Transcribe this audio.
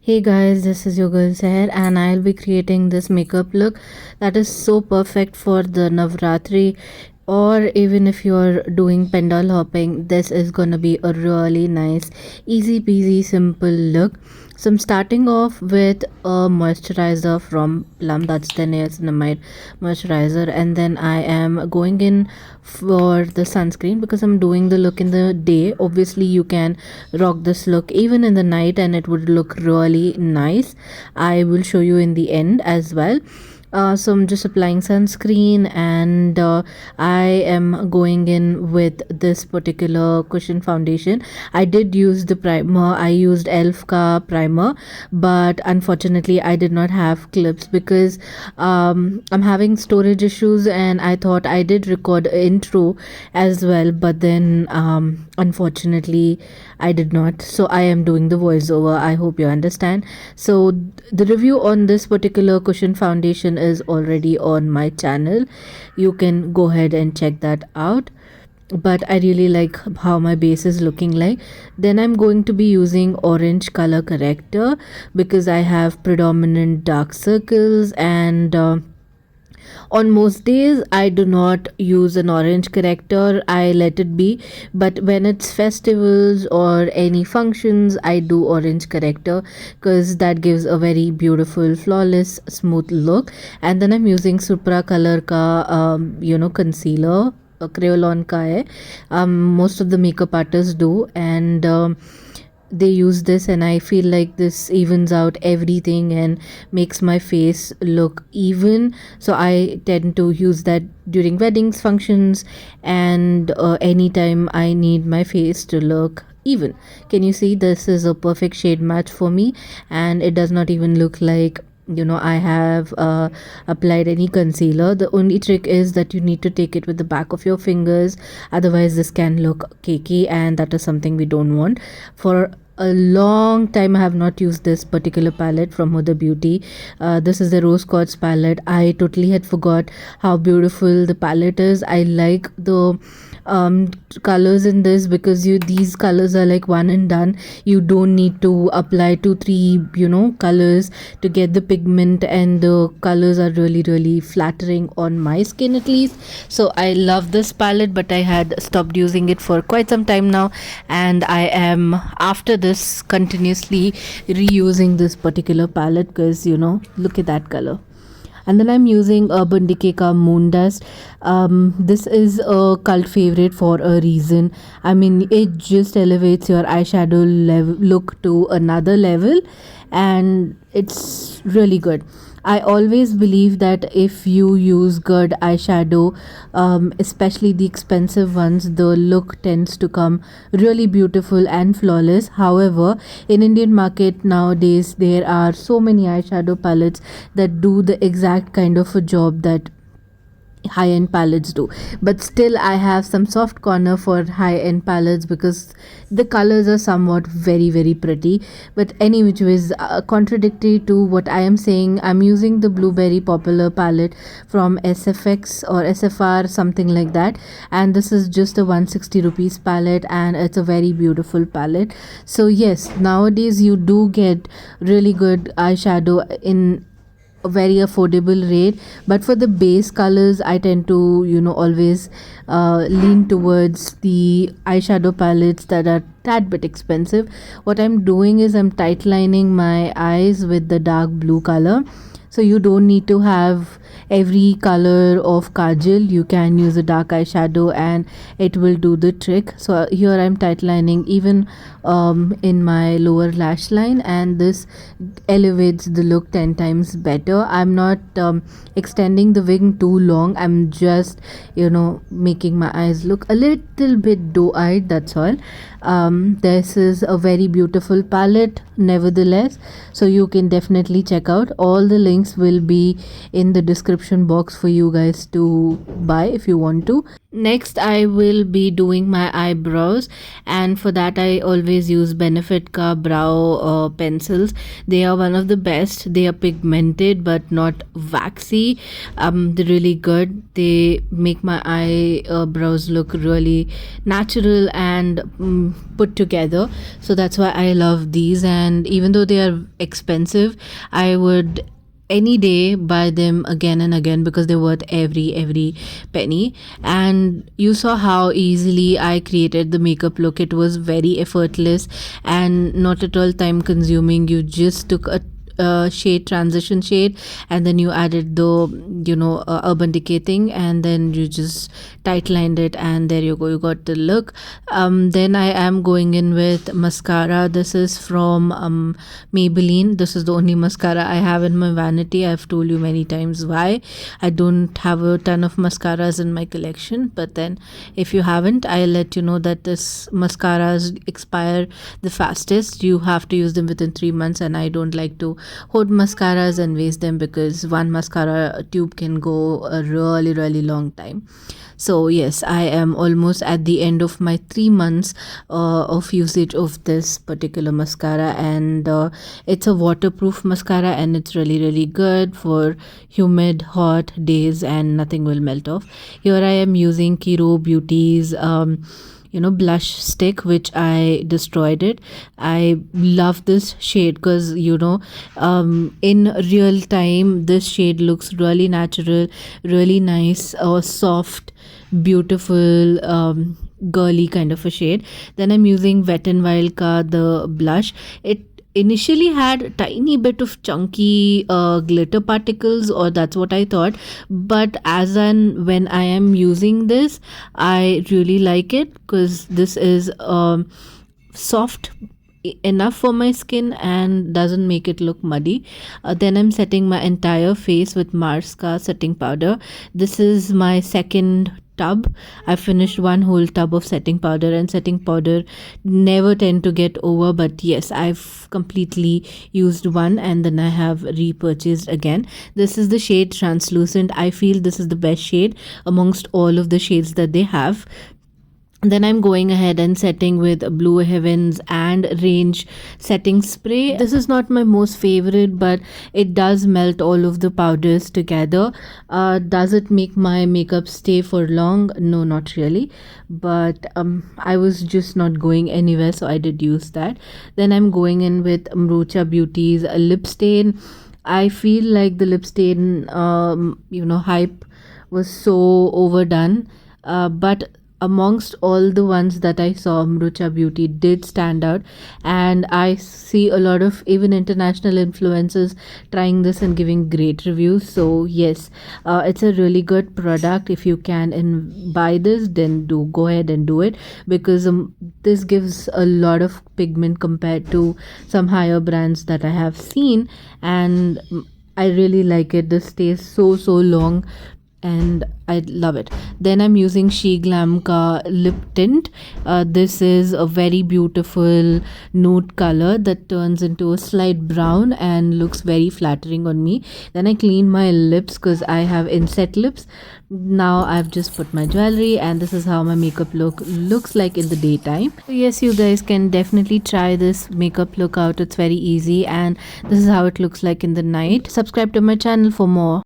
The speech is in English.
Hey guys, this is your girl Saher and I'll be creating this makeup look that is so perfect for the Navratri, or even if you're doing pendal hopping. This is gonna be a really nice, easy peasy, simple look. So I'm starting off with a moisturizer from Plum, that's the niacinamide moisturizer, and then I am going in for the sunscreen because I'm doing the look in the day. Obviously you can rock this look even in the night and it would look really nice. I will show you in the end as well. So I'm just applying sunscreen, and I am going in with this particular cushion foundation. I did use the primer. I used Elf Ka primer, but unfortunately I did not have clips because I'm having storage issues, and I thought I did record intro as well, but then unfortunately I did not. So I am doing the voiceover. I hope you understand. So the review on this particular cushion foundation is already on my channel. You can go ahead and check that out, but I really like how my base is looking like. Then I'm going to be using orange color corrector because I have predominant dark circles, and on most days I do not use an orange corrector. I let it be, but when it's festivals or any functions I do orange corrector because that gives a very beautiful, flawless, smooth look. And then I'm using Supra color ka concealer, Crayolan ka hai. Most of the makeup artists do, and they use this, and I feel like this evens out everything and makes my face look even. So I tend to use that during weddings, functions, and anytime I need my face to look even. Can you see, this is a perfect shade match for me, and it does not even look like I have applied any concealer. The only trick is that you need to take it with the back of your fingers, otherwise this can look cakey, and that is something we don't want. For a long time I have not used this particular palette from Huda Beauty. This is the rose quartz palette. I totally had forgot how beautiful the palette is. I like the colors in this because these colors are like one and done. You don't need to apply 2-3 colors to get the pigment, and the colors are really flattering on my skin at least. So I love this palette, but I had stopped using it for quite some time now, and I am after this continuously reusing this particular palette because look at that color. And then I'm using Urban Decay ka Moon Dust. This is a cult favorite for a reason. I mean, it just elevates your eyeshadow look to another level, and it's really good. I always believe that if you use good eyeshadow, especially the expensive ones, the look tends to come really beautiful and flawless. However, in Indian market nowadays, there are so many eyeshadow palettes that do the exact kind of a job that high-end palettes do. But still I have some soft corner for high-end palettes because the colors are somewhat very pretty. But any which ways, contradictory to what I am saying, I'm using the Blueberry Popular palette from SFX or SFR, something like that, and this is just a 160 rupees palette, and it's a very beautiful palette. So yes, nowadays you do get really good eyeshadow in a very affordable rate, but for the base colors I tend to always lean towards the eyeshadow palettes that are tad bit expensive. What I'm doing is I'm tight lining my eyes with the dark blue color. So you don't need to have every color of kajal. You can use a dark eyeshadow and it will do the trick. So here I'm tight lining even in my lower lash line, and this elevates the look 10 times better. I'm not extending the wing too long. I'm just making my eyes look a little bit doe-eyed, that's all. This is a very beautiful palette nevertheless, so you can definitely check out. All the links will be in the description box for you guys to buy if you want to. Next, I will be doing my eyebrows, and for that, I always use Benefit Ka brow pencils. They are one of the best. They are pigmented but not waxy. They're really good. They make my eyebrows look really natural and put together. So that's why I love these. And even though they are expensive, I would any day buy them again and again because they're worth every penny. And you saw how easily I created the makeup look. It was very effortless and not at all time consuming. You just took a shade, transition shade, and then you added the urban decay thing, and then you just tight lined it, and there you go, you got the look. Then I am going in with mascara. This is from Maybelline. This is the only mascara I have in my vanity. I've told you many times why I don't have a ton of mascaras in my collection, but then if you haven't, I'll let you know that this mascaras expire the fastest. You have to use them within 3 months, and I don't like to hoard mascaras and waste them because one mascara tube can go a really long time. So yes, I am almost at the end of my 3 months of usage of this particular mascara, and it's a waterproof mascara, and it's really good for humid hot days, and nothing will melt off. Here I am using Kiro Beauty's blush stick, which I destroyed it. I love this shade because in real time this shade looks really natural, really nice, soft, beautiful, girly kind of a shade. Then I'm using Wet n Wild Ka the blush. It initially had a tiny bit of chunky glitter particles, or that's what I thought, but as and when I am using this, I really like it because this is soft enough for my skin and doesn't make it look muddy. Then I'm setting my entire face with Marska setting powder. This is my second tub. I finished one whole tub of setting powder, and setting powder never tend to get over, but yes, I've completely used one and then I have repurchased again. This is the shade Translucent. I feel this is the best shade amongst all of the shades that they have. Then I'm going ahead and setting with Blue Heavens and Range setting spray. This is not my most favorite, but it does melt all of the powders together. Does it make my makeup stay for long? No, not really, but I was just not going anywhere, so I did use that. Then I'm going in with Mrocha Beauty's lip stain. I feel like the lip stain hype was so overdone, but amongst all the ones that I saw, Mrucha Beauty did stand out, and I see a lot of even international influencers trying this and giving great reviews. So yes, it's a really good product. If you can and buy this, then do go ahead and do it, because this gives a lot of pigment compared to some higher brands that I have seen, and I really like it. This stays so long and I love it. Then I'm using She Glam Ka lip tint. This is a very beautiful nude color that turns into a slight brown and looks very flattering on me. Then I clean my lips because I have inset lips. Now I've just put my jewelry, and this is how my makeup looks like in the daytime. So yes, you guys can definitely try this makeup look out. It's very easy, and this is how it looks like in the night. Subscribe to my channel for more.